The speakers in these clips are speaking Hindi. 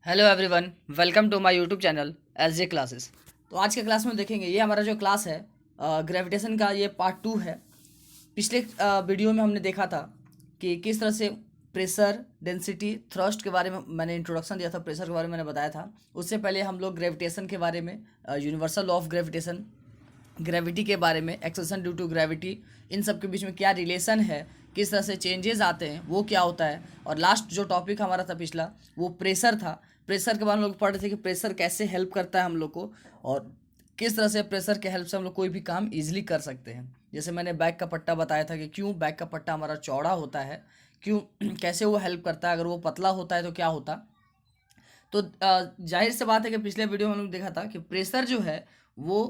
Hello everyone, welcome to my YouTube channel S J classes. तो आज के क्लास में देखेंगे, ये हमारा जो क्लास है ग्रेविटेशन का, ये पार्ट 2 है। पिछले वीडियो में हमने देखा था कि किस तरह से प्रेशर, डेंसिटी, थ्रस्ट के बारे में मैंने इंट्रोडक्शन दिया था। प्रेशर के बारे में मैंने बताया था। उससे पहले हम लोग ग्रेविटेशन के बारे में, universal law of gravitation, gravity के बारे में, एक्सेलरेशन ड्यू टू ग्रेविटी, इन सब के बीच में क्या रिलेशन है, किस तरह से चेंजेस आते हैं, वो क्या होता है। और लास्ट जो टॉपिक हमारा था पिछला, वो प्रेशर था। प्रेशर के बारे में हम लोग पढ़ रहे थे कि प्रेशर कैसे हेल्प करता है हम लोग को, और किस तरह से प्रेशर के हेल्प से हम लोग कोई भी काम ईजिली कर सकते हैं। जैसे मैंने बैक का पट्टा बताया था कि क्यों बैक का पट्टा हमारा चौड़ा होता है, क्यों कैसे वो हेल्प करता है, अगर वो पतला होता है तो क्या होता। तो जाहिर सी बात है कि पिछले वीडियो में हम लोग देखा था कि प्रेशर जो है वो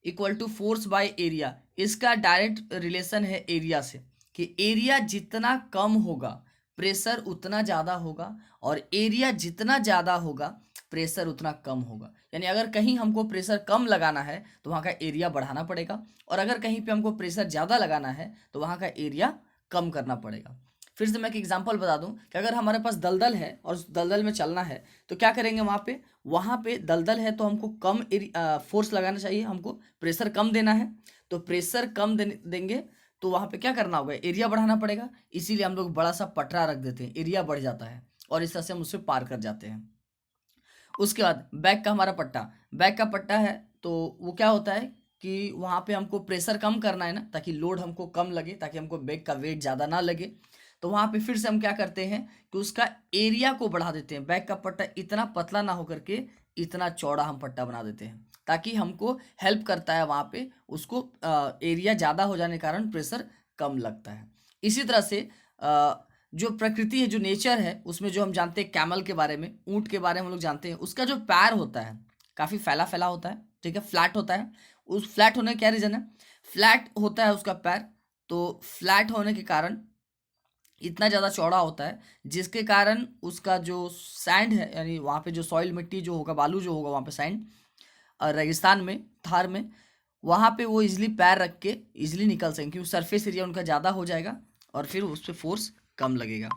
equal to force by area. इसका डायरेक्ट रिलेशन है एरिया से, कि एरिया जितना कम होगा प्रेशर उतना ज़्यादा होगा, और एरिया जितना ज़्यादा होगा प्रेशर उतना कम होगा। यानी अगर कहीं हमको प्रेशर कम लगाना है तो वहाँ का एरिया बढ़ाना पड़ेगा, और अगर कहीं पे हमको प्रेशर ज़्यादा लगाना है तो वहाँ का एरिया कम करना पड़ेगा। फिर से मैं एक एग्जांपल बता दूं कि अगर हमारे पास दलदल है और उस दलदल में चलना है तो क्या करेंगे, वहाँ पे दलदल है तो हमको कम फोर्स लगाना चाहिए, हमको प्रेशर कम देना है। तो प्रेशर कम देंगे तो वहाँ पे क्या करना होगा, एरिया बढ़ाना पड़ेगा। इसीलिए हम लोग बड़ा सा पटरा रख देते हैं, एरिया बढ़ जाता है, और इस तरह से हम उससे पार कर जाते हैं। उसके बाद बैक का हमारा पट्टा, बैक का पट्टा है तो वो क्या होता है कि वहाँ पे हमको प्रेशर कम करना है ना, ताकि लोड हमको कम लगे, ताकि हमको बैक का वेट ज़्यादा ना लगे। तो वहाँ पे फिर से हम क्या करते हैं कि उसका एरिया को बढ़ा देते हैं। बैक का पट्टा इतना पतला ना होकर के इतना चौड़ा हम पट्टा बना देते हैं, ताकि हमको हेल्प करता है वहाँ पे, उसको एरिया ज़्यादा हो जाने के कारण प्रेशर कम लगता है। इसी तरह से जो प्रकृति है, जो नेचर है, उसमें जो हम जानते हैं कैमल के बारे में, ऊँट के बारे में हम लोग जानते हैं, उसका जो पैर होता है काफ़ी फैला फैला होता है, ठीक है, फ्लैट होता है। उस फ्लैट होने का क्या रीज़न है, फ्लैट होता है उसका पैर, तो फ्लैट होने के कारण इतना ज़्यादा चौड़ा होता है, जिसके कारण उसका जो सैंड है, यानी वहाँ पे जो सॉइल, मिट्टी जो होगा, बालू जो होगा वहाँ पे सैंड, रेगिस्तान में, थार में, वहाँ पे वो इजिली पैर रख के इजिली निकल सकें, क्योंकि सरफेस एरिया उनका ज़्यादा हो जाएगा और फिर उस पर फोर्स कम लगेगा।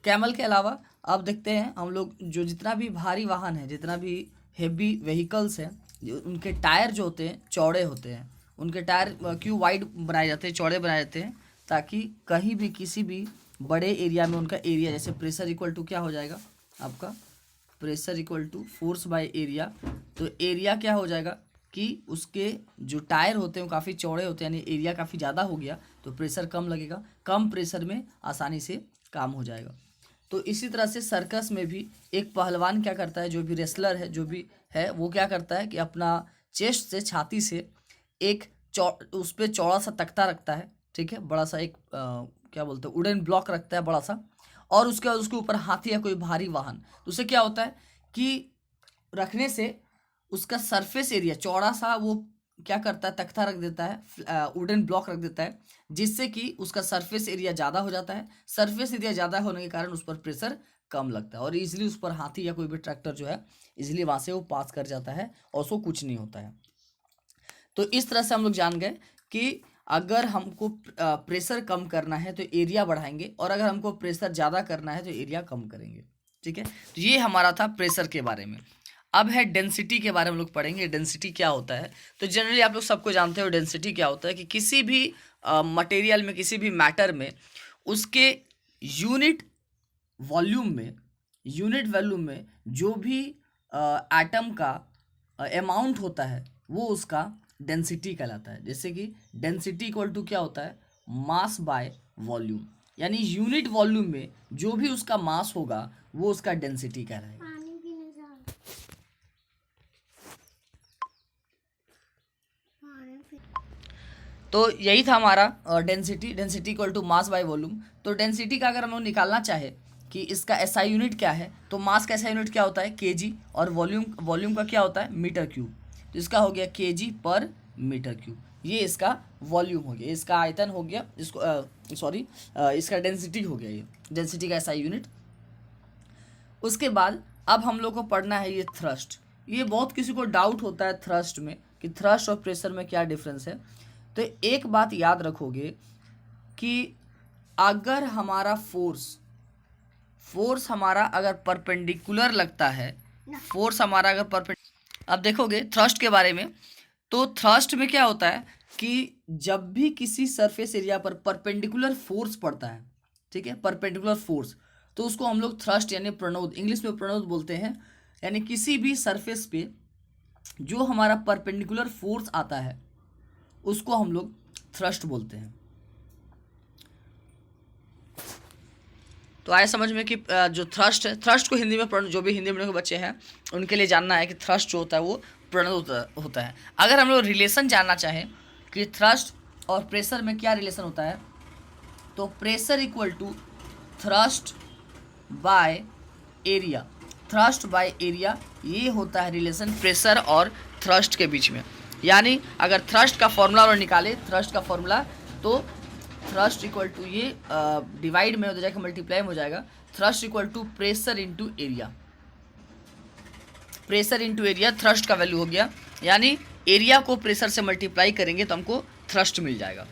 कैमल के अलावा अब देखते हैं हम लोग, जो जितना भी भारी वाहन है, जितना भी हेवी व्हीकल्स हैं, उनके टायर जो होते हैं चौड़े होते हैं। उनके टायर क्यों वाइड बनाए जाते हैं, चौड़े बनाए जाते हैं, ताकि कहीं भी किसी भी बड़े एरिया में उनका एरिया, जैसे प्रेशर इक्वल टू क्या हो जाएगा आपका, pressure equal to force by area. तो एरिया क्या हो जाएगा कि उसके जो टायर होते हैं वो काफ़ी चौड़े होते हैं, यानी एरिया काफ़ी ज़्यादा हो गया तो प्रेशर कम लगेगा, कम प्रेशर में आसानी से काम हो जाएगा। तो इसी तरह से सर्कस में भी एक पहलवान क्या करता है, जो भी रेसलर है, जो भी है, वो क्या करता है कि अपना चेस्ट से, छाती से एक उस पर चौड़ा सा तख्ता रखता है, ठीक है, बड़ा सा एक क्या बोलते हैं, वुडन ब्लॉक रखता है बड़ा सा, और उसके बाद उसके ऊपर हाथी या कोई भारी वाहन। तो उससे क्या होता है कि रखने से उसका सरफेस एरिया चौड़ा सा, वो क्या करता है, तख्ता रख देता है, वुडन ब्लॉक रख देता है, जिससे कि उसका सरफेस एरिया ज़्यादा हो जाता है। सरफेस एरिया ज़्यादा होने के कारण उस पर प्रेशर कम लगता है, और इजीली उस पर हाथी या कोई भी ट्रैक्टर जो है इजीली वहाँ से वो पास कर जाता है और उसको कुछ नहीं होता है। तो इस तरह से हम लोग जान गए कि अगर हमको प्रेशर कम करना है तो एरिया बढ़ाएंगे, और अगर हमको प्रेशर ज़्यादा करना है तो एरिया कम करेंगे, ठीक है। तो ये हमारा था प्रेशर के बारे में। अब है डेंसिटी के बारे में लोग पढ़ेंगे, डेंसिटी क्या होता है। तो जनरली आप लोग सबको जानते हो डेंसिटी क्या होता है, कि किसी भी मटेरियल में, किसी भी मैटर में, उसके यूनिट वॉल्यूम में, जो भी एटम का अमाउंट होता है वो उसका डेंसिटी कहलाता है। जैसे कि डेंसिटी इक्वल टू क्या होता है, मास बाय वॉल्यूम, यानी यूनिट वॉल्यूम में जो भी उसका मास होगा वो उसका डेंसिटी कहलाएगा। तो यही था हमारा density equal to mass by volume. तो डेंसिटी का अगर हम लोग निकालना चाहे कि इसका एसआई यूनिट क्या है, तो मास का एसआई यूनिट क्या होता है, केजी, और वॉल्यूम का क्या होता है, मीटर क्यूब। तो इसका हो गया केजी पर मीटर क्यूब, ये इसका वॉल्यूम हो गया, इसका आयतन हो गया, इसको सॉरी इसका डेंसिटी हो गया, ये डेंसिटी का एसआई यूनिट। उसके बाद अब हम लोग को पढ़ना है ये थ्रस्ट। ये बहुत किसी को डाउट होता है थ्रस्ट में, कि थ्रस्ट और प्रेशर में क्या डिफरेंस है। तो एक बात याद रखोगे कि अगर हमारा फोर्स हमारा अगर परपेंडिकुलर लगता है, फोर्स हमारा अगर अब देखोगे थ्रस्ट के बारे में, तो थ्रस्ट में क्या होता है कि जब भी किसी सरफेस एरिया पर परपेंडिकुलर फोर्स पड़ता है, ठीक है, परपेंडिकुलर फोर्स, तो उसको हम लोग थ्रस्ट यानी प्रणोद, इंग्लिश में प्रणोद बोलते हैं। यानी किसी भी सरफेस पे जो हमारा परपेंडिकुलर फोर्स आता है उसको हम लोग थ्रस्ट बोलते हैं। तो आए समझ में कि जो थ्रस्ट है, थ्रस्ट को हिंदी में, जो भी हिंदी मीडियम के बच्चे हैं उनके लिए जानना है कि थ्रस्ट जो होता है वो प्रणोद होता है। अगर हम लोग रिलेशन जानना चाहें कि थ्रस्ट और प्रेशर में क्या रिलेशन होता है, तो pressure equal to thrust by area, thrust by area, ये होता है रिलेशन प्रेशर और थ्रस्ट के बीच में। यानी अगर थ्रस्ट का फॉर्मूला और निकाले, थ्रस्ट का फॉर्मूला, तो थ्रस्ट इक्वल टू ये डिवाइड में हो जाएगा, मल्टीप्लाई में हो जाएगा, thrust equal to pressure into area, pressure into area thrust का वैल्यू हो गया। यानी एरिया को प्रेशर से मल्टीप्लाई करेंगे तो हमको थ्रस्ट मिल जाएगा।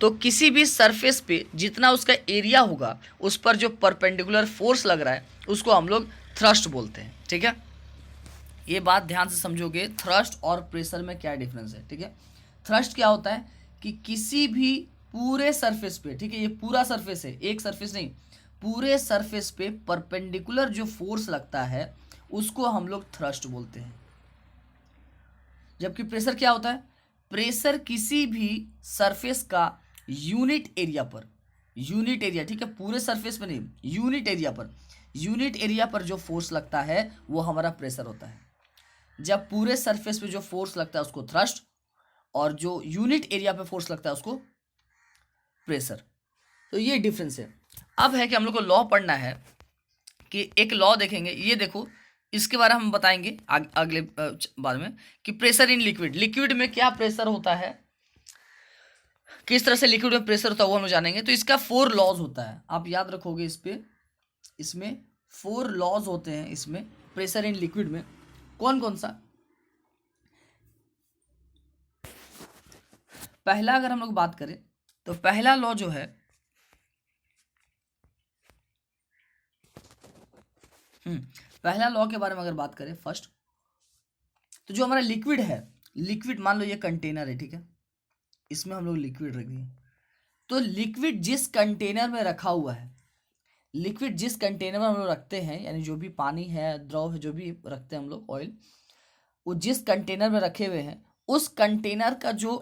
तो किसी भी सरफेस पे जितना उसका एरिया होगा उस पर जो परपेंडिकुलर फोर्स लग रहा है उसको हम लोग थ्रस्ट बोलते हैं। ठीक है, ये बात ध्यान से समझोगे, थ्रस्ट और प्रेशर में क्या डिफरेंस है। ठीक है, थ्रस्ट क्या होता है कि किसी भी पूरे सरफेस पे, ठीक है, ये पूरा सरफेस है, एक सरफेस नहीं, पूरे सरफेस पे परपेंडिकुलर जो फोर्स लगता है उसको हम लोग थ्रस्ट बोलते हैं। जबकि प्रेशर क्या होता है, प्रेशर किसी भी सरफेस का यूनिट एरिया पर, यूनिट एरिया, ठीक है, पूरे सरफेस पे नहीं, यूनिट एरिया पर, यूनिट एरिया पर जो फोर्स लगता है वो हमारा प्रेशर होता है। जब पूरे सरफेस पे जो फोर्स लगता है उसको थ्रस्ट, और जो यूनिट एरिया पे फोर्स लगता है उसको प्रेशर। तो ये डिफरेंस है। अब है कि हम लोग को लॉ पढ़ना है, कि एक लॉ देखेंगे, ये देखो, इसके बारे में हम बताएंगे अगले बाद में, कि प्रेशर इन लिक्विड, लिक्विड में क्या प्रेशर होता है, किस तरह से लिक्विड में प्रेशर होता है वो हम जानेंगे। तो इसका 4 लॉज होता है, आप याद रखोगे इस पे, इसमें 4 लॉज होते हैं इसमें, प्रेशर इन लिक्विड में। कौन कौन सा? पहला अगर हम लोग बात करें तो पहला लॉ जो है, पहला लॉ के बारे में अगर बात करें फर्स्ट, तो जो हमारा लिक्विड है, लिक्विड मान लो ये कंटेनर है, ठीक है, इसमें हम लोग लिक्विड रख दिए, तो लिक्विड जिस कंटेनर में रखा हुआ है, लिक्विड जिस कंटेनर में हम लोग रखते हैं, यानी जो भी पानी है, द्रव है, जो भी रखते हैं हम लोग, ऑयल, वो जिस कंटेनर में रखे हुए हैं उस कंटेनर का जो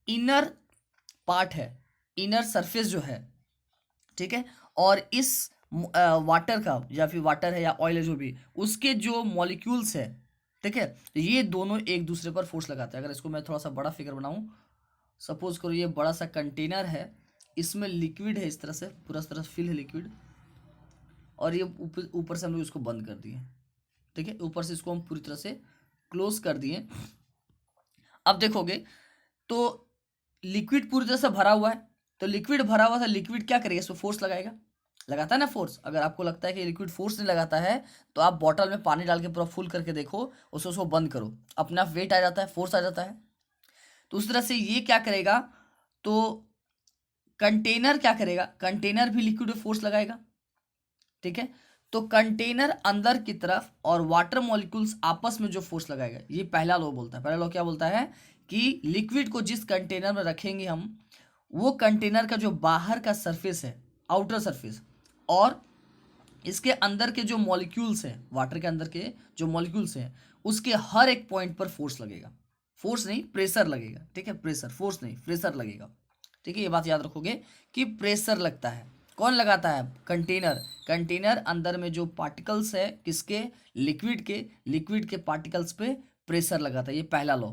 इनर पार्ट है, इनर सरफेस जो है, ठीक है, और इस वाटर का, या फिर वाटर है या ऑयल है जो भी, उसके जो मॉलिक्यूल्स है, ठीक है, तो ये दोनों एक दूसरे पर फोर्स लगाते हैं। अगर इसको मैं थोड़ा सा बड़ा फिगर बनाऊं, सपोज करो ये बड़ा सा कंटेनर है, इसमें लिक्विड है, इस तरह से पूरा तरह फिल है लिक्विड, और ये ऊपर से हम लोग इसको बंद कर दिए, ठीक है, ऊपर से इसको हम पूरी तरह से क्लोज कर दिए। अब देखोगे तो लिक्विड पूरी तरह से भरा हुआ है, तो लिक्विड भरा हुआ था, लिक्विड क्या करेगा, इसमें फोर्स लगाएगा, लगाता है ना फोर्स। अगर आपको लगता है कि लिक्विड फोर्स नहीं लगाता है, तो आप बॉटल में पानी डाल के पूरा फुल करके देखो, उसको बंद करो, अपने आप वेट आ जाता है, फोर्स आ जाता है। तो उस तरह से ये क्या करेगा, तो कंटेनर क्या करेगा, कंटेनर भी लिक्विड में फोर्स लगाएगा, ठीक है। तो कंटेनर अंदर की तरफ और वाटर मॉलिक्यूल्स आपस में जो फोर्स लगाएगा, ये पहला लॉ बोलता है। पहला लॉ क्या बोलता है कि लिक्विड को जिस कंटेनर में रखेंगे हम, वो कंटेनर का जो बाहर का सरफेस है, आउटर सरफेस, और इसके अंदर के जो मॉलिक्यूल्स हैं, वाटर के अंदर के जो मॉलिक्यूल्स हैं, उसके हर एक पॉइंट पर फोर्स लगेगा, फोर्स नहीं प्रेशर लगेगा, ठीक है, प्रेशर, फोर्स नहीं प्रेशर लगेगा, ठीक है। ये बात याद रखोगे कि प्रेशर लगता है। कौन लगाता है, कंटेनर, कंटेनर अंदर में जो पार्टिकल्स है, किसके, लिक्विड के पार्टिकल्स पे प्रेशर लगाता है। ये पहला लॉ,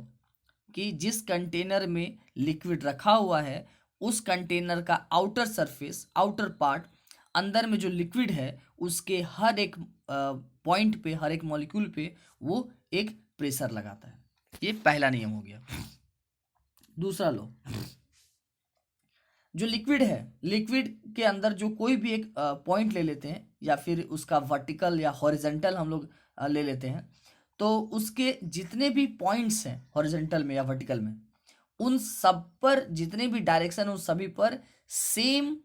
कि जिस कंटेनर में लिक्विड रखा हुआ है उस कंटेनर का आउटर सरफेस, आउटर पार्ट, अंदर में जो लिक्विड है उसके हर एक पॉइंट पे, हर एक मॉलिक्यूल पे वो एक प्रेशर लगाता है। ये पहला नियम हो गया। दूसरा लॉ, जो लिक्विड है, लिक्विड के अंदर जो कोई भी एक पॉइंट ले लेते हैं, या फिर उसका वर्टिकल या हॉरिजेंटल हम लोग ले लेते हैं, तो उसके जितने भी पॉइंट्स हैं हॉरिजेंटल में या वर्टिकल में, उन सब पर जितने भी डायरेक्शन, उन सभी पर सेम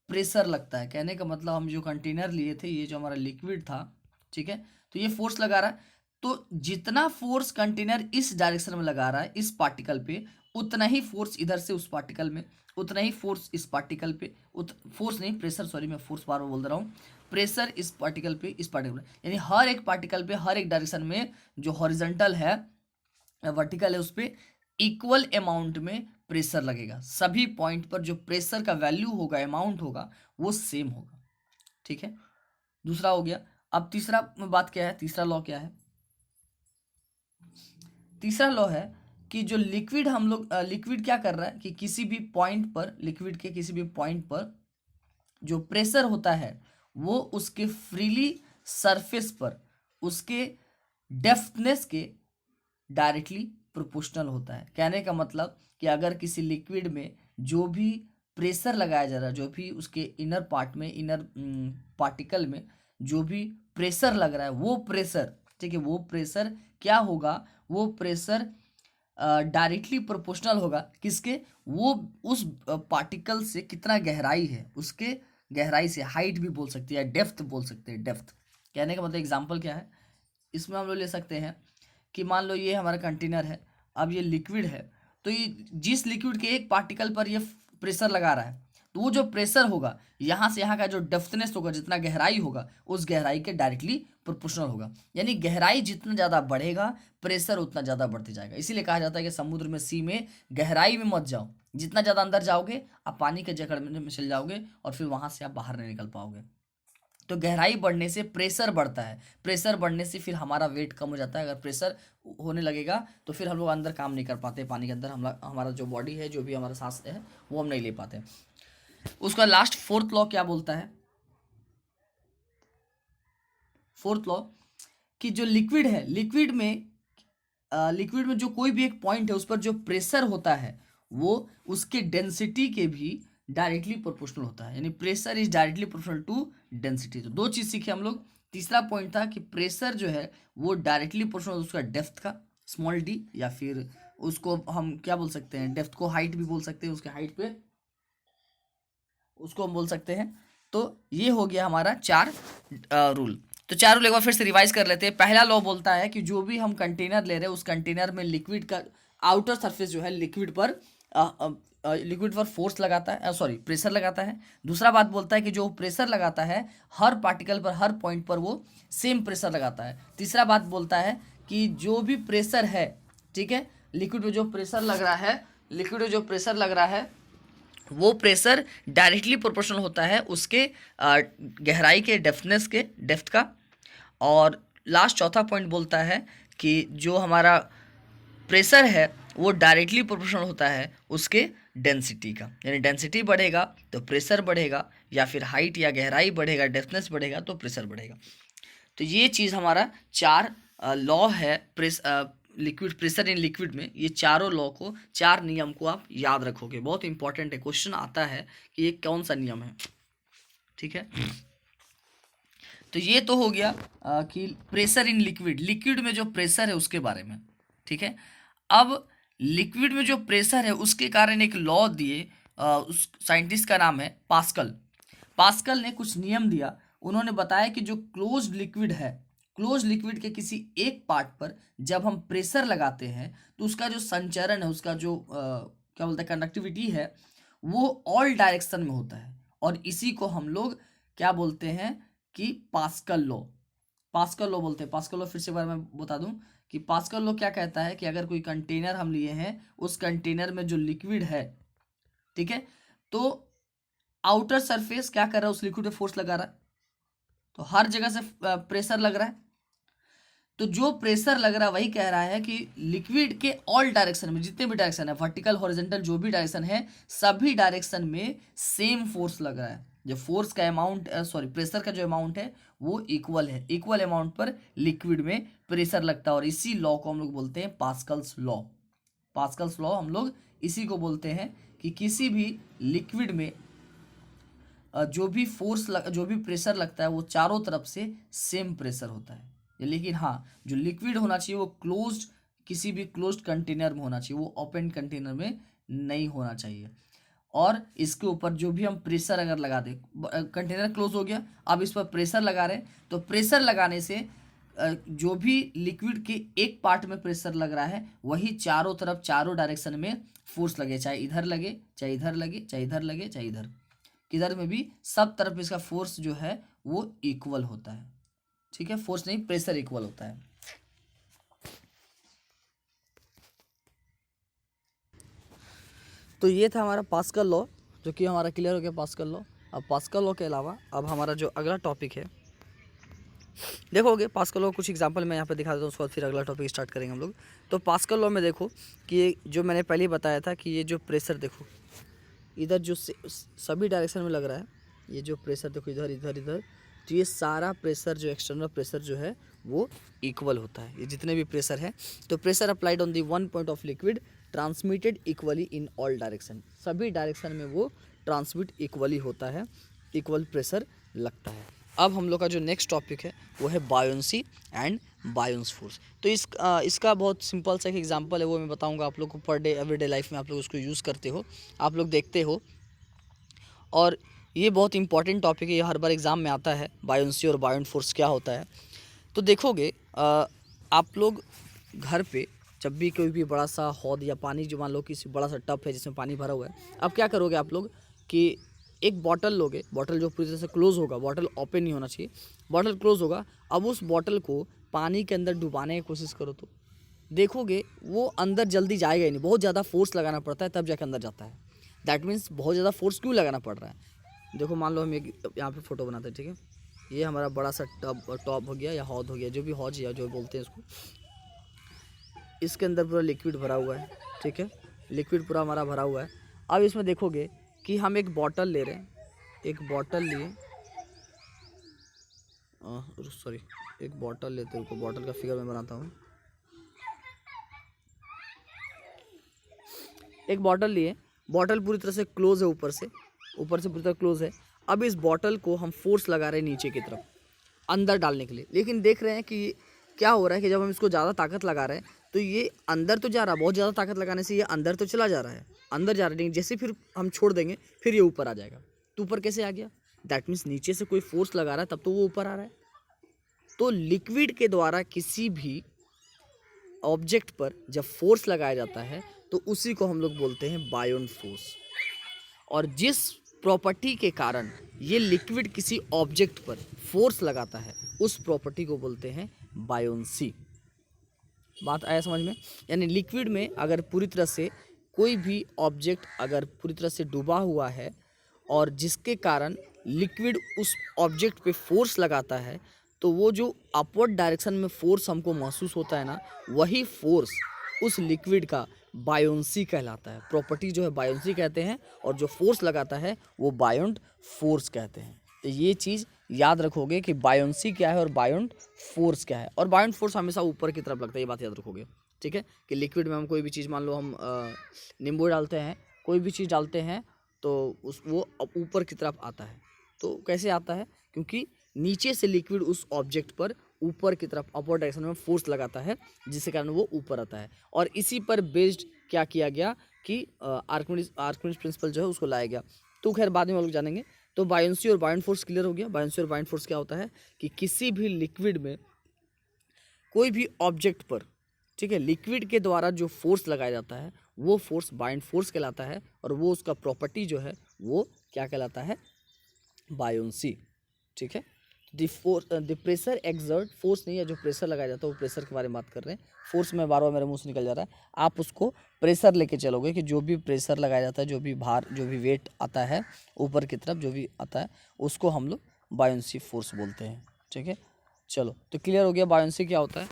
प्रेशर लगता है। कहने का मतलब हम जो कंटेनर लिए थे, ये जो हमारा लिक्विड था, ठीक है, तो ये फोर्स लगा रहा है। तो जितना फोर्स कंटेनर इस डायरेक्शन में लगा रहा है इस पार्टिकल पे, उतना ही फोर्स इधर से उस पार्टिकल में, उतना ही फोर्स इस पार्टिकल पे, फोर्स नहीं प्रेशर, सॉरी मैं फोर्स बार बार बोल रहा हूँ, प्रेशर इस पार्टिकल पे, इस पार्टिकल पे, यानी हर एक पार्टिकल पे, हर एक डायरेक्शन में जो हॉरिजॉन्टल है, वर्टिकल है, उस पर इक्वल अमाउंट में प्रेशर लगेगा। सभी पॉइंट पर जो प्रेशर का वैल्यू होगा, अमाउंट होगा, वो सेम होगा। ठीक है, दूसरा हो गया। अब तीसरा बात क्या है, तीसरा लॉ क्या है? तीसरा लॉ है कि जो लिक्विड हम लोग, लिक्विड क्या कर रहा है कि किसी भी पॉइंट पर, लिक्विड के किसी भी पॉइंट पर जो प्रेशर होता है वो उसके फ्रीली सरफेस पर उसके डेप्थनेस के डायरेक्टली प्रोपोर्शनल होता है। कहने का मतलब कि अगर किसी लिक्विड में जो भी प्रेशर लगाया जा रहा है, जो भी उसके इनर पार्ट में, इनर पार्टिकल में जो भी प्रेशर लग रहा है, वो प्रेशर, ठीक है, वो प्रेशर क्या होगा, वो प्रेशर डायरेक्टली प्रोपोर्शनल होगा किसके, वो उस पार्टिकल से कितना गहराई है, उसके गहराई से, हाइट भी बोल सकते हैं, डेप्थ बोल सकते हैं, डेप्थ। कहने का मतलब एग्जांपल क्या है, इसमें हम लोग ले सकते हैं कि मान लो ये हमारा कंटेनर है, अब ये लिक्विड है, तो ये जिस लिक्विड के एक पार्टिकल पर ये प्रेशर लगा रहा है, तो वो जो प्रेशर होगा यहाँ से यहाँ का जो डेप्थनेस होगा, जितना गहराई होगा, उस गहराई के डायरेक्टली प्रोपोर्शनल होगा। यानी गहराई जितना ज़्यादा बढ़ेगा, प्रेशर उतना ज़्यादा बढ़ते जाएगा। इसीलिए कहा जाता है कि समुद्र में, सी में गहराई में मत जाओ, जितना ज़्यादा अंदर जाओगे आप पानी के जकड़ में चल जाओगे और फिर वहाँ से आप बाहर नहीं निकल पाओगे। तो गहराई बढ़ने से प्रेशर बढ़ता है, प्रेशर बढ़ने से फिर हमारा वेट कम हो जाता है। अगर प्रेशर होने लगेगा तो फिर हम लोग अंदर काम नहीं कर पाते, पानी के अंदर हमारा जो बॉडी है, जो भी हमारा सांस है, वो हम नहीं ले पाते। उसका लास्ट फोर्थ लॉ क्या बोलता है? फोर्थ लॉ कि जो लिक्विड है, लिक्विड में जो कोई भी एक पॉइंट है उस पर जो प्रेशर होता है वो उसके डेंसिटी के भी डायरेक्टली प्रोपोर्शनल होता है। यानी pressure is directly proportional to density. तो दो चीज सीखे हम लोग। तीसरा पॉइंट था कि प्रेशर जो है वो डायरेक्टली प्रोपोर्शनल उसका डेप्थ का, स्मॉल डी, या फिर उसको हम क्या बोल सकते हैं, डेप्थ को हाइट भी बोल सकते हैं, उसके हाइट पे उसको हम बोल सकते हैं। तो ये हो गया हमारा चार रूल। तो चार रूल एक बार फिर से रिवाइज कर लेते हैं। पहला लॉ बोलता है कि जो भी हम कंटेनर ले रहे हैं उस कंटेनर में लिक्विड का आउटर सरफेस जो है लिक्विड पर फोर्स लगाता है, सॉरी प्रेशर लगाता है। दूसरा बात बोलता है कि जो प्रेशर लगाता है हर पार्टिकल पर, हर पॉइंट पर वो सेम प्रेशर लगाता है। तीसरा बात बोलता है कि जो भी प्रेशर है, ठीक है, लिक्विड में जो प्रेशर लग रहा है, लिक्विड में जो प्रेशर लग रहा है वो प्रेशर डायरेक्टली प्रोपोर्शनल होता है उसके गहराई के, डेप्थनेस के, डेप्थ का। और लास्ट चौथा पॉइंट बोलता है कि जो हमारा प्रेशर है वो डायरेक्टली प्रोपोर्शनल होता है उसके डेंसिटी का। यानी डेंसिटी बढ़ेगा तो प्रेशर बढ़ेगा, या फिर हाइट या गहराई बढ़ेगा, डेप्थनेस बढ़ेगा तो प्रेशर बढ़ेगा। तो ये चीज़ हमारा चार लॉ है लिक्विड, प्रेशर इन लिक्विड में। ये चारों लॉ को, चार नियम को आप याद रखोगे, बहुत इंपॉर्टेंट है। क्वेश्चन आता है कि ये कौन सा नियम है, ठीक है। तो ये तो हो गया कि प्रेशर इन लिक्विड, लिक्विड में जो प्रेशर है उसके बारे में, ठीक है। अब लिक्विड में जो प्रेशर है उसके कारण एक लॉ दिए, उस साइंटिस्ट का नाम है पास्कल। पास्कल ने कुछ नियम दिया। उन्होंने बताया कि जो क्लोज्ड लिक्विड है, क्लोज लिक्विड के किसी एक पार्ट पर जब हम प्रेशर लगाते हैं तो उसका जो संचरण है, उसका जो क्या बोलते हैं, कंडक्टिविटी है, वो ऑल डायरेक्शन में होता है। और इसी को हम लोग क्या बोलते हैं कि पास्कल लॉ, पास्कल लॉ बोलते हैं। पास्कल लॉ फिर से बार मैं बता दूं कि पास्कल लॉ क्या कहता है कि अगर कोई कंटेनर हम लिए हैं, उस कंटेनर में जो लिक्विड है, ठीक है, तो आउटर सरफेस क्या कर रहा है, उस लिक्विड पे फोर्स लगा रहा है, तो हर जगह से प्रेशर लग रहा है। तो जो प्रेशर लग रहा है वही कह रहा है कि लिक्विड के ऑल डायरेक्शन में, जितने भी डायरेक्शन है, वर्टिकल, हॉरिजॉन्टल, जो भी डायरेक्शन है, सभी डायरेक्शन में सेम फोर्स लग रहा है। जो फोर्स का अमाउंट, सॉरी प्रेशर का जो अमाउंट है वो इक्वल है, इक्वल अमाउंट पर लिक्विड में प्रेशर लगता है। और इसी लॉ को हम लोग बोलते हैं पास्कल्स लॉ। पास्कल्स लॉ हम लोग इसी को बोलते हैं कि किसी भी लिक्विड में जो भी जो भी प्रेशर लगता है वो चारों तरफ से सेम प्रेशर होता है। लेकिन हाँ, जो लिक्विड होना चाहिए वो क्लोज्ड, किसी भी क्लोज्ड कंटेनर में होना चाहिए, वो ओपन कंटेनर में नहीं होना चाहिए। और इसके ऊपर जो भी हम प्रेशर अगर लगा दें, कंटेनर क्लोज हो गया, अब इस पर प्रेशर लगा रहे हैं, तो प्रेशर लगाने से जो भी लिक्विड के एक पार्ट में प्रेशर लग रहा है वही चारों तरफ, चारों डायरेक्शन में फोर्स लगे, चाहे इधर लगे, चाहे इधर लगे, चाहे इधर लगे, चाहे इधर, किधर में भी सब तरफ इसका फोर्स जो है वो इक्वल होता है। ठीक है, फोर्स नहीं, प्रेशर इक्वल होता है। तो ये था हमारा पास्कल लॉ, जो कि हमारा क्लियर हो गया पास्कल लॉ। अब पास्कल लॉ के अलावा अब हमारा जो अगला टॉपिक है, देखोगे पास्कल लॉ कुछ एग्जांपल मैं यहाँ पे दिखा देता हूँ, उसके बाद फिर अगला टॉपिक स्टार्ट करेंगे हम लोग। तो पास्कल लॉ में देखो कि ये जो मैंने पहले ही बताया था कि ये जो प्रेशर देखो इधर जो सभी डायरेक्शन में लग रहा है, ये जो प्रेशर देखो इधर इधर इधर, तो ये सारा प्रेशर जो एक्सटर्नल प्रेशर जो है वो इक्वल होता है। ये जितने भी प्रेशर है, तो pressure applied on the one point of liquid transmitted equally in all direction, सभी डायरेक्शन में वो ट्रांसमिट इक्वली होता है, इक्वल प्रेशर लगता है। अब हम लोग का जो नेक्स्ट टॉपिक है वो है बायोंसी एंड बायोंस फोर्स। तो इसका बहुत सिंपल सा एक एग्जांपल है, वो मैं बताऊंगा आप लोग को। पर डे एवरीडे लाइफ में आप लोग उसको यूज़ करते हो, आप लोग देखते हो, और ये बहुत इंपॉर्टेंट टॉपिक है, ये हर बार एग्ज़ाम में आता है, बायोंसी और बायोंट फोर्स क्या होता है। तो देखोगे आप लोग घर पे जब भी कोई भी बड़ा सा हौद या पानी, जो मान लो किसी बड़ा सा टब है जिसमें पानी भरा हुआ है, अब क्या करोगे आप लोग कि एक बॉटल लोगे, बॉटल जो पूरी तरह से क्लोज होगा, बॉटल ओपन नहीं होना चाहिए, बॉटल क्लोज होगा। अब उस बॉटल को पानी के अंदर डुबाने की कोशिश करो तो देखोगे वो अंदर जल्दी जाएगा ही नहीं, बहुत ज़्यादा फोर्स लगाना पड़ता है तब जाकर अंदर जाता है। दैट मीन्स बहुत ज़्यादा फोर्स क्यों लगाना पड़ रहा है। देखो मान लो हम एक यहाँ पे फ़ोटो बनाते हैं, ठीक है, ये हमारा बड़ा सा टॉप हो गया या हौद हो गया, जो भी हौज या जो बोलते हैं इसको, इसके अंदर पूरा लिक्विड भरा हुआ है। ठीक है, लिक्विड पूरा हमारा भरा हुआ है। अब इसमें देखोगे कि हम एक बॉटल ले रहे हैं, एक बॉटल लिए, सॉरी एक बॉटल लेते हैं, बॉटल का फिगर मैं बनाता हूँ। एक बॉटल लिए, बॉटल पूरी तरह से क्लोज है, ऊपर से पूरी तरह क्लोज है। अब इस बॉटल को हम फोर्स लगा रहे हैं नीचे की तरफ अंदर डालने के लिए, लेकिन देख रहे हैं कि क्या हो रहा है कि जब हम इसको ज़्यादा ताकत लगा रहे हैं तो ये अंदर तो जा रहा है, बहुत ज़्यादा ताकत लगाने से ये अंदर तो चला जा रहा है, अंदर जा रहा है, लेकिन जैसे फिर हम छोड़ देंगे फिर ये ऊपर आ जाएगा। तो ऊपर कैसे आ गया, दैट मीन्स नीचे से कोई फोर्स लगा रहा है तब तो वो ऊपर आ रहा है। तो लिक्विड के द्वारा किसी भी ऑब्जेक्ट पर जब फोर्स लगाया जाता है तो उसी को हम लोग बोलते हैं बायोंट फोर्स। और जिस प्रॉपर्टी के कारण ये लिक्विड किसी ऑब्जेक्ट पर फोर्स लगाता है उस प्रॉपर्टी को बोलते हैं बायोंसी। बात आया समझ में। यानी लिक्विड में अगर पूरी तरह से कोई भी ऑब्जेक्ट अगर पूरी तरह से डूबा हुआ है और जिसके कारण लिक्विड उस ऑब्जेक्ट पे फोर्स लगाता है, तो वो जो अपवर्ड डायरेक्शन में फोर्स हमको महसूस होता है ना, वही फोर्स उस लिक्विड का बायोंसी कहलाता है। प्रॉपर्टी जो है बायोंसी कहते हैं, और जो फोर्स लगाता है वो बायोंट फोर्स कहते हैं। तो ये चीज़ याद रखोगे कि बायोंसी क्या है और बायोंट फोर्स क्या है। और बायोंट फोर्स हमेशा ऊपर की तरफ लगता है, ये बात याद रखोगे। ठीक है, कि लिक्विड में हम कोई भी चीज़, मान लो हम नींबू डालते हैं, कोई भी चीज़ डालते हैं तो वो ऊपर की तरफ आता है। तो कैसे आता है, क्योंकि नीचे से लिक्विड उस ऑब्जेक्ट पर ऊपर की तरफ अपवर्ड डायरेक्शन में फोर्स लगाता है, जिसके कारण वो ऊपर आता है। और इसी पर बेस्ड क्या किया गया कि आर्किमिडीज प्रिंसिपल जो है उसको लाया गया। तो खैर बाद में हम लोग जानेंगे। तो बायोंसी और बायोंट फोर्स क्लियर हो गया। बायोंसी और बायोंट फोर्स क्या होता है कि किसी भी लिक्विड में कोई भी ऑब्जेक्ट पर, ठीक है, लिक्विड के द्वारा जो फोर्स लगाया जाता है वो फोर्स बायोंट फोर्स कहलाता है, और वो उसका प्रॉपर्टी जो है वो क्या कहलाता है, बायोंसी। ठीक है, द प्रेशर एक्सर्ट, फोर्स नहीं है, जो प्रेशर लगाया जाता है वो प्रेशर के बारे में बात कर रहे हैं। फोर्स में बार बार मेरे मुंह से निकल जा रहा है, आप उसको प्रेशर लेके चलोगे कि जो भी प्रेशर लगाया जाता है, जो भी भार, जो भी वेट आता है ऊपर की तरफ, जो भी आता है उसको हम लोग बायोंसी फोर्स बोलते हैं। ठीक है, चलो तो क्लियर हो गया बायोंसी क्या होता है,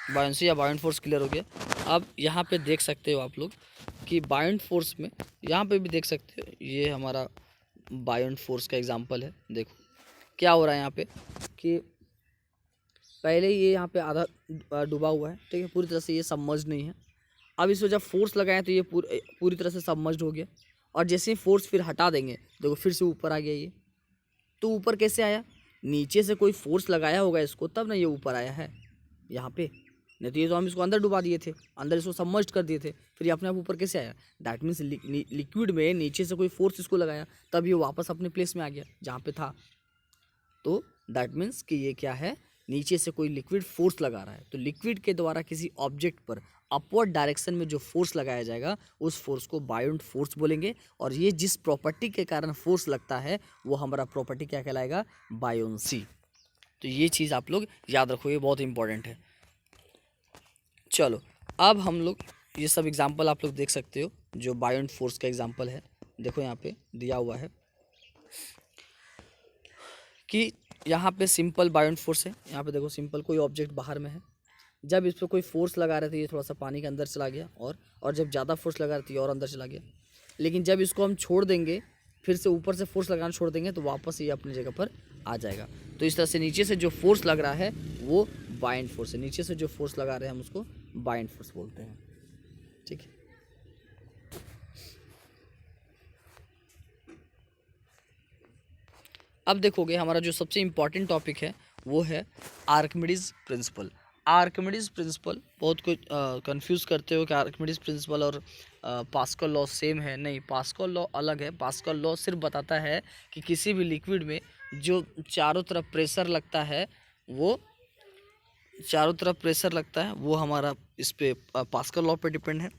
बायोंसी या बायोंट फोर्स क्लियर हो गया। अब यहाँ पे देख सकते हो आप लोग कि बायोंट फोर्स में, यहाँ पे भी देख सकते हो, ये हमारा बायोंट फोर्स का एग्जांपल है। देखो क्या हो रहा है यहाँ पे कि पहले ये यहाँ पे आधा डूबा हुआ है, ठीक है, पूरी तरह से ये सबमर्ज नहीं है। अब इसमें जब फोर्स लगाए तो ये पूरी तरह से सबमर्ज हो गया, और जैसे ही फोर्स फिर हटा देंगे देखो फिर से ऊपर आ गया ये। तो ऊपर कैसे आया, नीचे से कोई फोर्स लगाया होगा इसको, तब ना ये ऊपर आया है यहाँ पे। नहीं तो ये तो हम इसको अंदर डुबा दिए थे, अंदर इसको सबमर्ज्ड कर दिए थे, फिर ये अपने आप ऊपर कैसे आया? दैट मीन्स लिक्विड में नीचे से कोई फोर्स इसको लगाया, तब ये वापस अपने प्लेस में आ गया जहाँ पे था। तो दैट मीन्स कि ये क्या है? नीचे से कोई लिक्विड फोर्स लगा रहा है। तो लिक्विड के द्वारा किसी ऑब्जेक्ट पर अपवर्ड डायरेक्शन में जो फोर्स लगाया जाएगा उस फोर्स को बायोंट फोर्स बोलेंगे। और ये जिस प्रॉपर्टी के कारण फोर्स लगता है वो हमारा प्रॉपर्टी क्या कहलाएगा? बायोंसी। तो ये चीज़ आप लोग याद रखो, ये बहुत इंपॉर्टेंट है। चलो अब हम लोग ये सब एग्जाम्पल आप लोग देख सकते हो जो बायोंट फोर्स का एग्जाम्पल है। देखो यहाँ पे दिया हुआ है कि यहाँ पे सिंपल बायोंट फोर्स है। यहाँ पे देखो सिंपल, कोई ऑब्जेक्ट बाहर में है, जब इस पर कोई फोर्स लगा रहे थे ये थोड़ा सा पानी के अंदर चला गया, और जब ज़्यादा फोर्स लगा रहे थे और अंदर चला गया। लेकिन जब इसको हम छोड़ देंगे, फिर से ऊपर से फोर्स लगाना छोड़ देंगे तो वापस ये अपनी जगह पर आ जाएगा। तो इस तरह से नीचे से जो फोर्स लग रहा है वो बाइंड फोर्स है। नीचे से जो फोर्स लगा रहे हैं हम उसको बाइंड फोर्स बोलते हैं। ठीक है, अब देखोगे हमारा जो सबसे इम्पॉर्टेंट टॉपिक है वो है आर्किमिडीज प्रिंसिपल। आर्किमिडीज प्रिंसिपल, बहुत कुछ कंफ्यूज करते हो कि आर्किमिडीज प्रिंसिपल और पास्कल लॉ सेम है। नहीं, पास्कल लॉ अलग है। पास्कल लॉ सिर्फ बताता है कि किसी भी लिक्विड में जो चारों तरफ प्रेशर लगता है वो हमारा इस पे पास्कल लॉ पे डिपेंड है।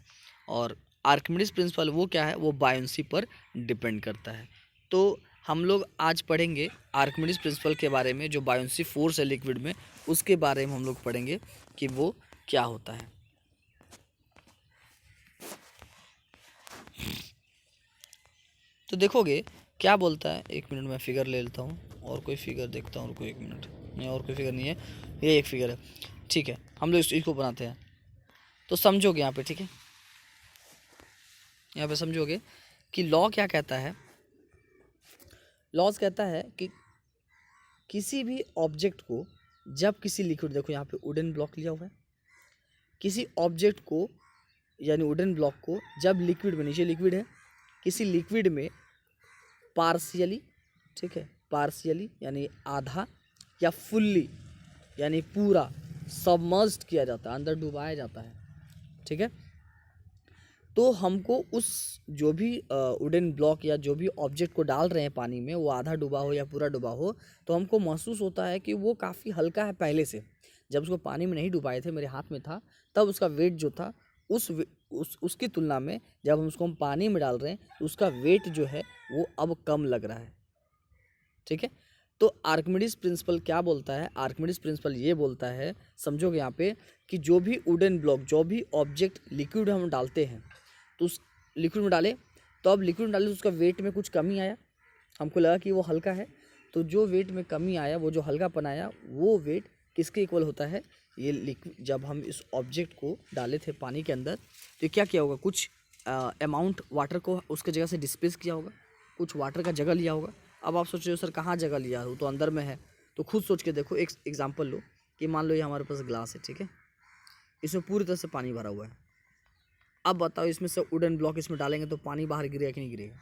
और आर्किमिडीज प्रिंसिपल वो क्या है? वो बायोंसी पर डिपेंड करता है। तो हम लोग आज पढ़ेंगे आर्किमिडीज प्रिंसिपल के बारे में, जो बायोंसी फोर्स है लिक्विड में, उसके बारे में हम लोग पढ़ेंगे कि वो क्या होता है। तो देखोगे क्या बोलता है, एक मिनट में फिगर ले लेता हूँ और कोई फिगर देखता हूँ। और कोई एक मिनट, नहीं और कोई फिगर नहीं है, ये एक फिगर है। ठीक है, हम लोग इसको बनाते हैं तो समझोगे यहाँ पे। ठीक है, यहाँ पे समझोगे कि लॉ क्या कहता है। लॉज कहता है कि किसी भी ऑब्जेक्ट को जब किसी लिक्विड, देखो यहाँ पे वुडन ब्लॉक लिया हुआ है, किसी ऑब्जेक्ट को यानी वुडन ब्लॉक को जब लिक्विड में, नीचे लिक्विड है, किसी लिक्विड में पार्शियली, ठीक है, पार्शियली यानी आधा या फुल्ली यानी पूरा सबमर्ज्ड किया जाता है, अंदर डुबाया जाता है। ठीक है, तो हमको उस जो भी वुडन ब्लॉक या जो भी ऑब्जेक्ट को डाल रहे हैं पानी में, वो आधा डूबा हो या पूरा डूबा हो, तो हमको महसूस होता है कि वो काफ़ी हल्का है पहले से। जब उसको पानी में नहीं डुबाए थे, मेरे हाथ में था, तब उसका वेट जो था उसकी तुलना में जब हम उसको पानी में डाल रहे हैं तो उसका वेट जो है वो अब कम लग रहा है। ठीक है, तो आर्किमिडीज प्रिंसिपल क्या बोलता है? आर्किमिडीज प्रिंसिपल ये बोलता है, समझोगे यहाँ पे, कि जो भी वुडन ब्लॉक, जो भी ऑब्जेक्ट लिक्विड हम डालते हैं, तो उस लिक्विड में डाले, तो अब लिक्विड में डाले तो उसका वेट में कुछ कमी आया, हमको लगा कि वो हल्का है, तो जो वेट में कमी आया, वो जो हल्कापन आया, वो वेट किसके इक्वल होता है? ये लिक्विड, जब हम इस ऑब्जेक्ट को डाले थे पानी के अंदर, तो क्या किया होगा? कुछ अमाउंट वाटर को उसके जगह से डिस्प्लेस किया होगा, कुछ वाटर का जगह लिया होगा। अब आप सोच रहे हो सर कहाँ जगह लिया हो, तो अंदर में है। तो खुद सोच के देखो, एक एग्जांपल लो कि मान लो ये हमारे पास ग्लास है, ठीक है, इसमें पूरी तरह से पानी भरा हुआ है। अब बताओ इसमें से वुडन ब्लॉक इसमें डालेंगे तो पानी बाहर गिरेगा कि नहीं गिरेगा?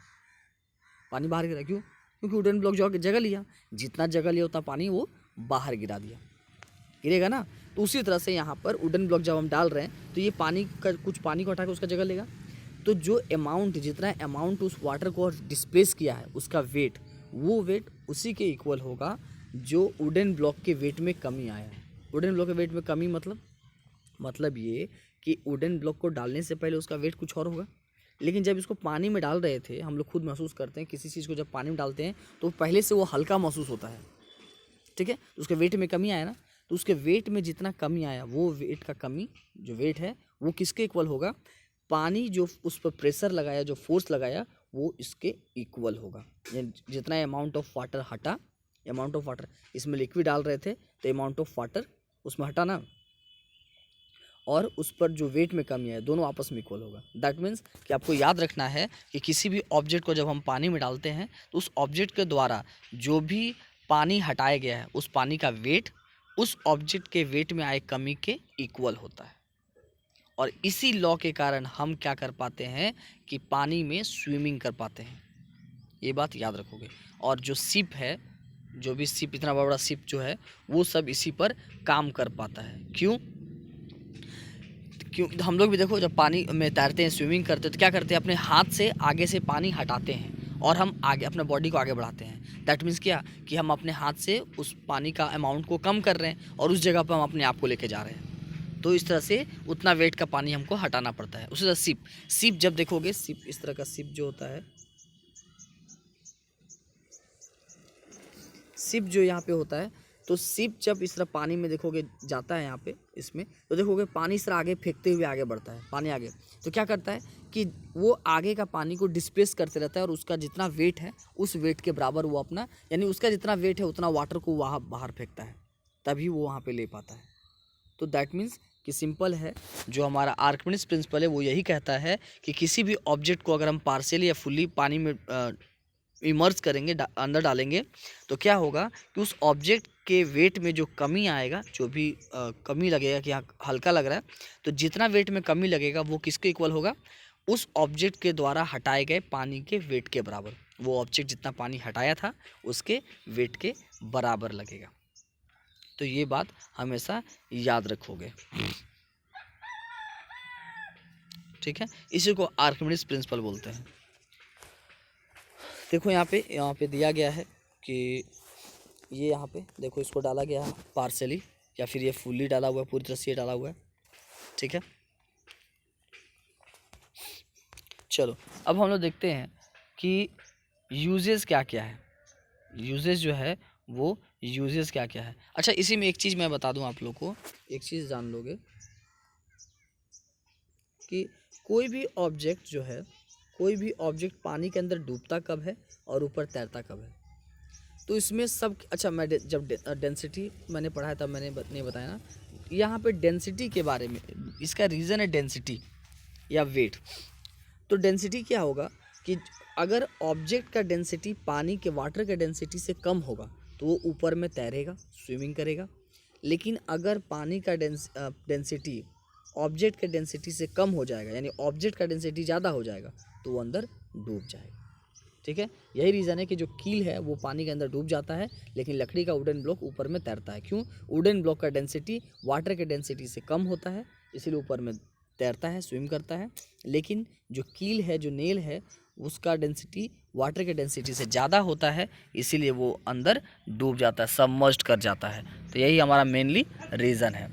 पानी बाहर गिरा, क्यों? क्योंकि वुडन ब्लॉक जो जगह लिया, जितना जगह लिया उतना पानी वो बाहर गिरा दिया, गिरेगा ना। तो उसी तरह से यहाँ पर वुडन ब्लॉक जब हम डाल रहे हैं तो ये पानी का, कुछ पानी को हटा के उसका जगह लेगा, तो जो अमाउंट, जितना अमाउंट उस वाटर को डिस्प्लेस किया है, उसका वेट, वो वेट उसी के इक्वल होगा जो वुडन ब्लॉक के वेट में कमी आया है। वुडन ब्लॉक के वेट में कमी मतलब ये कि वुडन ब्लॉक को डालने से पहले उसका वेट कुछ और होगा, लेकिन जब इसको पानी में डाल रहे थे, हम लोग खुद महसूस करते हैं किसी चीज़ को जब पानी में डालते हैं तो पहले से वो हल्का महसूस होता है। ठीक है, तो उसके वेट में कमी आया ना, तो उसके वेट में जितना कमी आया, वो वेट का कमी जो वेट है वो किसके इक्वल होगा? पानी जो उस पर प्रेशर लगाया, जो फोर्स लगाया, वो इसके इक्वल होगा। जितना अमाउंट ऑफ वाटर हटा, अमाउंट ऑफ वाटर, इसमें लिक्विड डाल रहे थे तो अमाउंट ऑफ वाटर उसमें हटा ना, और उस पर जो वेट में कमी है, दोनों आपस में इक्वल होगा। दैट मीन्स कि आपको याद रखना है कि किसी भी ऑब्जेक्ट को जब हम पानी में डालते हैं तो उस ऑब्जेक्ट के द्वारा जो भी पानी हटाया गया है, उस पानी का वेट उस ऑब्जेक्ट के वेट में आए कमी के इक्वल होता है। और इसी लॉ के कारण हम क्या कर पाते हैं कि पानी में स्विमिंग कर पाते हैं। ये बात याद रखोगे। और जो शिप है, जो भी शिप, इतना बड़ा शिप जो है, वो सब इसी पर काम कर पाता है। क्यों? क्यों हम लोग भी देखो जब पानी में तैरते हैं, स्विमिंग करते हैं, तो क्या करते हैं, अपने हाथ से आगे से पानी हटाते हैं और हम आगे अपने बॉडी को आगे बढ़ाते हैं। दैट मीन्स क्या कि हम अपने हाथ से उस पानी का अमाउंट को कम कर रहे हैं और उस जगह पर हम अपने आप को लेके जा रहे हैं। तो इस तरह से उतना वेट का पानी हमको हटाना पड़ता है। उसी तरह सिप जब देखोगे, सिप इस तरह का सिप जो होता है, सिप जो यहाँ पे होता है, तो सिप जब इस तरह पानी में देखोगे जाता है यहाँ पे इसमें, तो देखोगे पानी इस तरह आगे फेंकते हुए आगे बढ़ता है। पानी आगे तो क्या करता है कि वो आगे का पानी को डिस्प्लेस करते रहता है और उसका जितना वेट है उस वेट के बराबर वो अपना, यानी उसका जितना वेट है उतना वाटर को वहाँ बाहर फेंकता है, तभी वो वहाँ पे ले पाता है। तो दैट मीन्स कि सिंपल है, जो हमारा आर्किमिडीज प्रिंसिपल है वो यही कहता है कि किसी भी ऑब्जेक्ट को अगर हम पार्शियली या फुल्ली पानी में इमर्ज करेंगे, अंदर डालेंगे, तो क्या होगा कि उस ऑब्जेक्ट के वेट में जो कमी आएगा, जो भी कमी लगेगा कि यहाँ हल्का लग रहा है, तो जितना वेट में कमी लगेगा वो किसके इक्वल होगा, उस ऑब्जेक्ट के द्वारा हटाए गए पानी के वेट के बराबर। वो ऑब्जेक्ट जितना पानी हटाया था उसके वेट के बराबर लगेगा। तो ये बात हमेशा याद रखोगे, ठीक है। इसी को आर्किमिडीज प्रिंसिपल बोलते हैं। देखो यहाँ पे दिया गया है कि ये यहाँ पे देखो इसको डाला गया है पार्शली, या फिर ये फुल्ली डाला हुआ है, पूरी तरह से ये डाला हुआ है, ठीक है। चलो अब हम लोग देखते हैं कि यूजेस क्या क्या है, यूजेस जो है वो यूजेस क्या क्या है। अच्छा, इसी में एक चीज़ मैं बता दूं आप लोग को, एक चीज़ जान लोगे कि कोई भी ऑब्जेक्ट जो है, कोई भी ऑब्जेक्ट पानी के अंदर डूबता कब है और ऊपर तैरता कब है। तो इसमें सब, अच्छा मैं जब डेंसिटी मैंने पढ़ा है तब मैंने नहीं बताया ना, यहाँ पे डेंसिटी के बारे में, इसका रीज़न है डेंसिटी या वेट। तो डेंसिटी क्या होगा कि अगर ऑब्जेक्ट का डेंसिटी पानी के वाटर के डेंसिटी से कम होगा तो वो ऊपर में तैरेगा, स्विमिंग करेगा। लेकिन अगर पानी का डेंसिटी ऑब्जेक्ट के डेंसिटी से कम हो जाएगा, यानी ऑब्जेक्ट का डेंसिटी ज़्यादा हो जाएगा, तो वो अंदर डूब जाएगा, ठीक है। यही रीज़न है कि जो कील है वो पानी के अंदर डूब जाता है, लेकिन लकड़ी का वुडन ब्लॉक ऊपर में तैरता है। क्यों? वुडन ब्लॉक का डेंसिटी वाटर के डेंसिटी से कम होता है, इसीलिए ऊपर में तैरता है, स्विम करता है। लेकिन जो कील है, जो नेल है, उसका डेंसिटी वाटर के डेंसिटी से ज़्यादा होता है, इसीलिए वो अंदर डूब जाता है, सबमर्ज्ड कर जाता है। तो यही हमारा मेनली रीज़न है।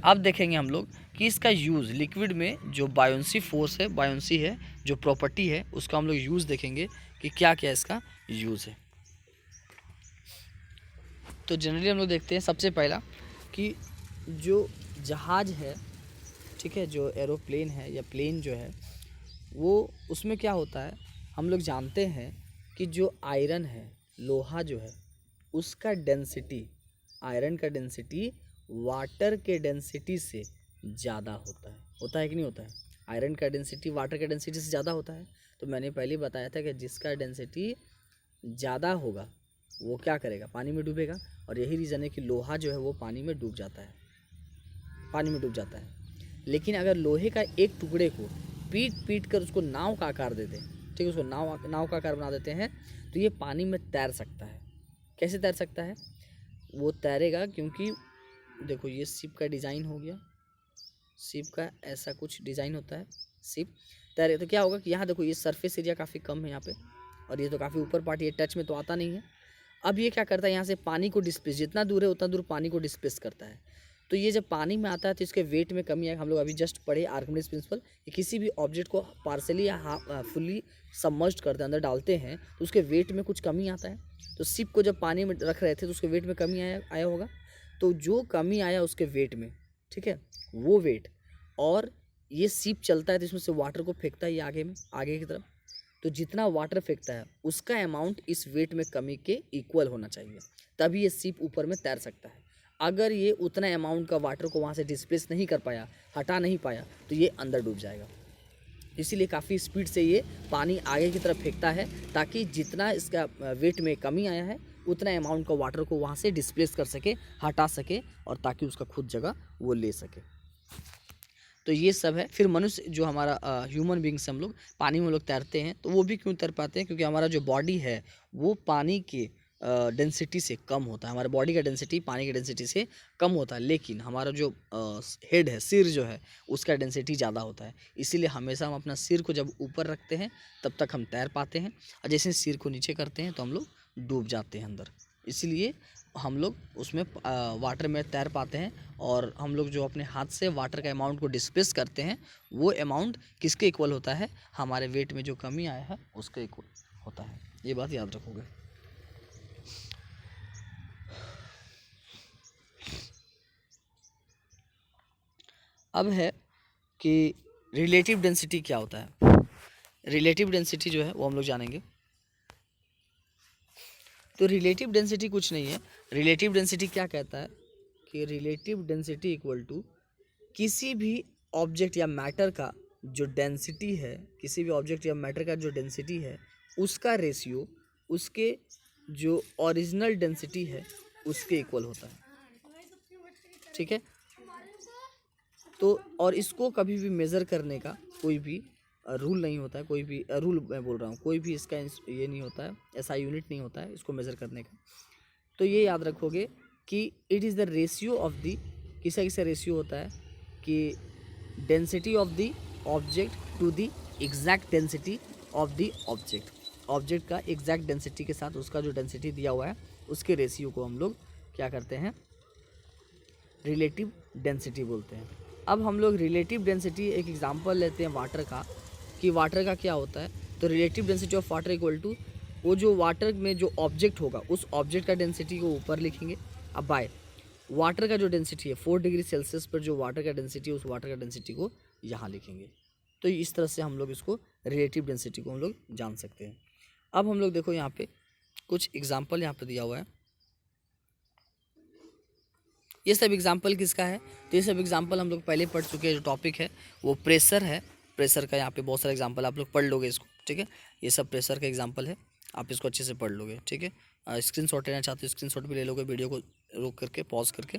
अब देखेंगे हम लोग कि इसका यूज़ लिक्विड में जो बायोंसी फोर्स है, बायोंसी है जो प्रॉपर्टी है, उसका हम लोग यूज़ देखेंगे कि क्या क्या इसका यूज़ है। तो जनरली हम लोग देखते हैं सबसे पहला कि जो जहाज़ है, ठीक है, जो एरोप्लेन है या प्लेन जो है, वो उसमें क्या होता है, हम लोग जानते हैं कि जो आयरन है, लोहा जो है, उसका डेंसिटी, आयरन का डेंसिटी वाटर के डेंसिटी से ज़्यादा होता है कि नहीं होता है। आयरन का डेंसिटी वाटर के डेंसिटी से ज़्यादा होता है। तो मैंने पहले बताया था कि जिसका डेंसिटी ज़्यादा होगा वो क्या करेगा, पानी में डूबेगा। और यही रीज़न है कि लोहा जो है वो पानी में डूब जाता है, पानी में डूब जाता है। लेकिन अगर लोहे का एक टुकड़े को पीट कर उसको नाव का आकार देते हैं, ठीक है, उसको नाव का आकार बना देते हैं, तो ये पानी में तैर सकता है। कैसे तैर सकता है? वो तैरेगा क्योंकि देखो ये शिप का डिज़ाइन हो गया, शिप का ऐसा कुछ डिज़ाइन होता है, शिप तैरे। तो क्या होगा कि यहाँ देखो ये सरफेस एरिया काफ़ी कम है यहाँ पे, और ये तो काफ़ी ऊपर पार्ट, ये टच में तो आता नहीं है। अब ये क्या करता है, यहाँ से पानी को डिस्प्लेस, जितना दूर है उतना दूर पानी को डिस्प्लेस करता है। तो ये जब पानी में आता है तो इसके वेट में कमी आएगी। हम लोग अभी जस्ट पढ़े आर्किमिडीज प्रिंसिपल कि किसी भी ऑब्जेक्ट को पार्सली या फुल्ली सबमर्ज्ड करते अंदर डालते हैं तो उसके वेट में कुछ कमी आता है। तो शिप को जब पानी में रख रहे थे तो उसके वेट में कमी आया होगा। तो जो कमी आया उसके वेट में, ठीक है, वो वेट, और ये शिप चलता है तो इसमें से वाटर को फेंकता है ये आगे की तरफ। तो जितना वाटर फेंकता है उसका अमाउंट इस वेट में कमी के इक्वल होना चाहिए, तभी ये शिप ऊपर में तैर सकता है। अगर ये उतना अमाउंट का वाटर को वहाँ से डिस्प्लेस नहीं कर पाया, हटा नहीं पाया, तो ये अंदर डूब जाएगा। इसीलिए काफ़ी स्पीड से ये पानी आगे की तरफ फेंकता है, ताकि जितना इसका वेट में कमी आया है उतना अमाउंट का वाटर को वहाँ से डिस्प्लेस कर सके, हटा सके, और ताकि उसका खुद जगह वो ले सके। तो ये सब है। फिर मनुष्य जो हमारा ह्यूमन बींग्स, हम लोग पानी में लोग तैरते हैं, तो वो भी क्यों तैर पाते हैं? क्योंकि हमारा जो बॉडी है वो पानी के डेंसिटी से कम होता है, हमारे बॉडी का डेंसिटी पानी की डेंसिटी से कम होता है, लेकिन हमारा जो हेड है, सिर जो है, उसका डेंसिटी ज़्यादा होता है। इसीलिए हमेशा हम अपना सिर को जब ऊपर रखते हैं तब तक हम तैर पाते हैं, और जैसे सिर को नीचे करते हैं तो हम लोग डूब जाते हैं अंदर। इसीलिए हम लोग उसमें वाटर में तैर पाते हैं, और हम लोग जो अपने हाथ से वाटर का अमाउंट को डिस्प्लेस करते हैं वो अमाउंट किसके इक्वल होता है, हमारे वेट में जो कमी आया है उसके इक्वल होता है। ये बात याद रखोगे। अब है कि रिलेटिव डेंसिटी क्या होता है। रिलेटिव डेंसिटी जो है वो हम लोग जानेंगे। तो रिलेटिव डेंसिटी कुछ नहीं है। रिलेटिव डेंसिटी क्या कहता है कि रिलेटिव डेंसिटी इक्वल टू किसी भी ऑब्जेक्ट या मैटर का जो डेंसिटी है, किसी भी ऑब्जेक्ट या मैटर का जो डेंसिटी है उसका रेशियो उसके जो ओरिजिनल डेंसिटी है उसके इक्वल होता है। ठीक है। तो और इसको कभी भी मेज़र करने का कोई भी रूल नहीं होता है, कोई भी रूल मैं बोल रहा हूँ, कोई भी इसका ये नहीं होता है, ऐसा यूनिट नहीं होता है इसको मेज़र करने का। तो ये याद रखोगे कि it is the ratio of the, किसा किसा रेशियो होता है कि density of the object to the exact density of the object. Object का एग्जैक्ट डेंसिटी के साथ उसका जो डेंसिटी दिया हुआ है उसके रेशियो को हम लोग क्या करते हैं, रिलेटिव डेंसिटी बोलते हैं। अब हम लोग रिलेटिव डेंसिटी एक एग्जांपल लेते हैं वाटर का, कि वाटर का क्या होता है। तो relative density of water equal to वो जो वाटर में जो ऑब्जेक्ट होगा उस ऑब्जेक्ट का डेंसिटी को ऊपर लिखेंगे, अब बाय वाटर का जो डेंसिटी है 4 डिग्री सेल्सियस पर जो वाटर का डेंसिटी है उस वाटर का डेंसिटी को यहाँ लिखेंगे। तो इस तरह से हम लोग इसको रिलेटिव डेंसिटी को हम लोग जान सकते हैं। अब हम लोग देखो यहाँ पे कुछ एग्जाम्पल यहाँ पे दिया हुआ है। ये सब एग्जाम्पल किसका है, तो ये सब एग्जाम्पल हम लोग पहले पढ़ चुके हैं। जो टॉपिक है वो प्रेशर है। प्रेशर का यहाँ पे बहुत सारे एग्जाम्पल आप लोग पढ़ लोगे इसको। ठीक है, ये सब प्रेशर का एग्जाम्पल है, आप इसको अच्छे से पढ़ लोगे। ठीक है, स्क्रीनशॉट लेना चाहते हो स्क्रीनशॉट भी ले लोगे, वीडियो को रोक करके पॉज करके।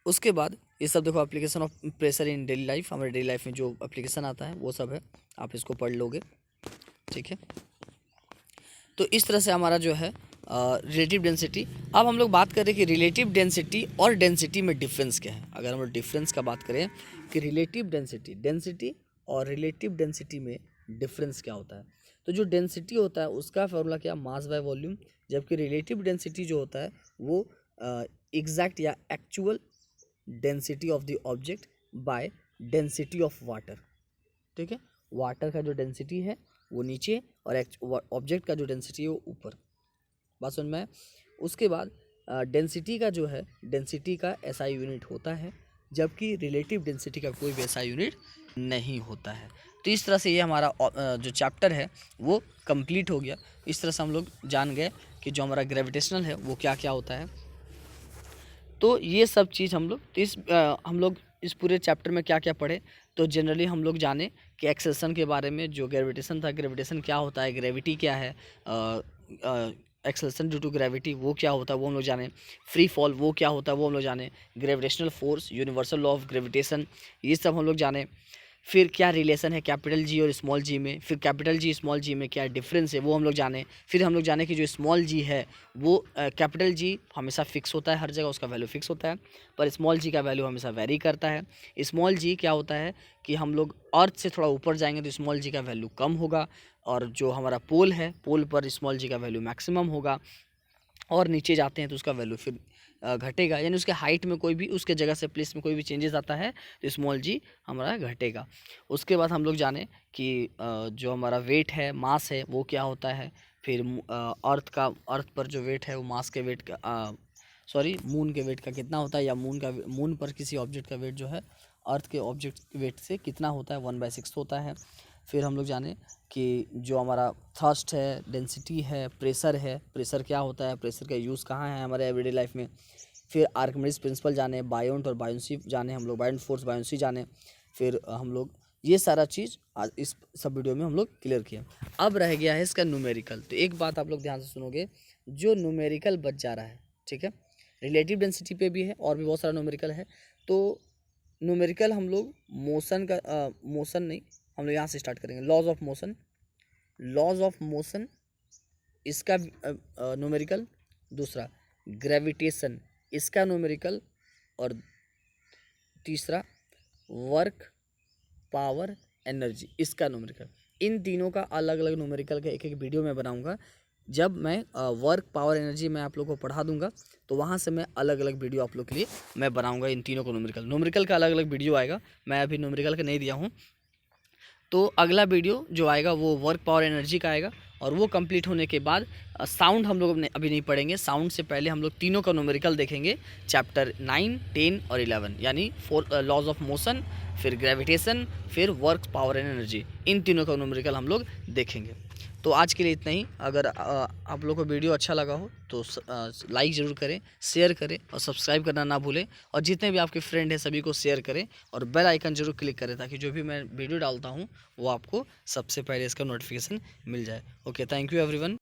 उसके बाद ये सब देखो application of pressure in daily life, हमारे डेली लाइफ में जो एप्लीकेशन आता है वो सब है, आप इसको पढ़ लोगे। ठीक है, तो इस तरह से हमारा जो है रिलेटिव डेंसिटी। अब हम लोग बात करें कि रिलेटिव डेंसिटी और डेंसिटी में डिफरेंस क्या है। अगर हम लोग डिफरेंस का बात करें कि रिलेटिव डेंसिटी और रिलेटिव डेंसिटी में डिफरेंस क्या होता है, तो जो डेंसिटी होता है उसका फॉर्मूला क्या, मास बाय वॉल्यूम, जबकि रिलेटिव डेंसिटी जो होता है वो एग्जैक्ट या actual density of the object by density of water. ठीक है, वाटर का जो डेंसिटी है वो नीचे और ऑब्जेक्ट का जो डेंसिटी है वो ऊपर। बात समझ में आया? उसके बाद डेंसिटी का जो है, डेंसिटी का एसआई यूनिट होता है, जबकि रिलेटिव डेंसिटी का कोई भी एसआई यूनिट नहीं होता है। तो इस तरह से ये हमारा जो चैप्टर है वो कंप्लीट हो गया। इस तरह से हम लोग जान गए कि जो हमारा ग्रेविटेशनल है वो क्या क्या होता है। तो ये सब चीज़ हम लोग हम लोग इस पूरे चैप्टर में क्या क्या पढ़े, तो जनरली हम लोग जाने कि एक्सेलरेशन के बारे में, जो ग्रेविटेशन था, ग्रेविटेशन क्या होता है, ग्रेविटी क्या है, एक्सेलरेशन ड्यू टू ग्रेविटी वो क्या होता है वो हम लोग जाने, फ्री फॉल वो क्या होता है वो हम लोग जाने, gravitational force, universal law of gravitation, ये सब हम लोग जाने। फिर क्या रिलेशन है कैपिटल जी और स्मॉल जी में, फिर कैपिटल जी स्मॉल जी में क्या डिफरेंस है वो हम लोग जाने। फिर हम लोग जाने कि जो स्मॉल जी है वो कैपिटल जी हमेशा फिक्स होता है, हर जगह उसका वैल्यू फिक्स होता है, पर स्मॉल जी का वैल्यू हमेशा वेरी करता है। स्मॉल जी क्या होता है कि हम लोग अर्थ से थोड़ा ऊपर जाएंगे तो स्मॉल जी का वैल्यू कम होगा, और जो हमारा पोल है पोल पर स्मॉल जी का वैल्यू मैक्सिमम होगा, और नीचे जाते हैं तो उसका वैल्यू फिर घटेगा, यानी उसके हाइट में कोई भी, उसके जगह से प्लेस में कोई भी चेंजेस आता है तो स्मॉल जी हमारा घटेगा। उसके बाद हम लोग जाने कि जो हमारा वेट है, मास है, वो क्या होता है। फिर अर्थ पर जो वेट है वो मास के वेट का सॉरी मून के वेट का कितना होता है, या मून पर किसी ऑब्जेक्ट का वेट जो है अर्थ के ऑब्जेक्ट वेट से कितना होता है, 1/6 होता है। फिर हम लोग जाने कि जो हमारा थ्रस्ट है, डेंसिटी है, प्रेशर है, प्रेशर क्या होता है, प्रेशर का यूज़ कहाँ है हमारे एवरीडे लाइफ में। फिर आर्किमिडीज प्रिंसिपल जाने, बायोंट और बायोंसी जाने हम लोग, बायोंट फोर्स बायोंसी जाने। फिर हम लोग ये सारा चीज़ आज इस सब वीडियो में हम लोग क्लियर किया। अब रह गया है इसका न्यूमेरिकल। तो एक बात आप लोग ध्यान से सुनोगे, जो न्यूमेरिकल बच जा रहा है, ठीक है, रिलेटिव डेंसिटी पे भी है और भी बहुत सारा न्यूमेरिकल है। तो न्यूमेरिकल हम लोग मोशन का मोशन नहीं, हम लोग यहाँ से स्टार्ट करेंगे। लॉज ऑफ मोशन इसका न्यूमेरिकल, दूसरा ग्रेविटेशन इसका न्यूमेरिकल, और तीसरा वर्क पावर एनर्जी इसका न्यूमेरिकल। इन तीनों का अलग अलग न्यूमेरिकल का एक एक वीडियो मैं बनाऊंगा। जब मैं वर्क पावर एनर्जी मैं आप लोगों को पढ़ा दूंगा तो वहाँ से मैं अलग अलग वीडियो आप लोग के लिए मैं बनाऊंगा इन तीनों को न्यूमेरिकल का अलग अलग वीडियो आएगा। मैं अभी न्यूमेरिकल का नहीं दिया हूँ, तो अगला वीडियो जो आएगा वो वर्क पावर एनर्जी का आएगा। और वो कंप्लीट होने के बाद साउंड हम लोग अभी नहीं पढ़ेंगे। साउंड से पहले हम लोग तीनों का न्यूमेरिकल देखेंगे, चैप्टर 9, 10 और 11, यानी 4 लॉज ऑफ मोशन, फिर ग्रेविटेशन, फिर वर्क पावर एंड एनर्जी। इन तीनों का न्यूमेरिकल हम लोग देखेंगे। तो आज के लिए इतना ही। अगर आप लोग को वीडियो अच्छा लगा हो तो लाइक ज़रूर करें, शेयर करें और सब्सक्राइब करना ना भूलें। और जितने भी आपके फ्रेंड हैं सभी को शेयर करें और बेल आइकन जरूर क्लिक करें, ताकि जो भी मैं वीडियो डालता हूँ वो आपको सबसे पहले इसका नोटिफिकेशन मिल जाए। Okay, thank you everyone.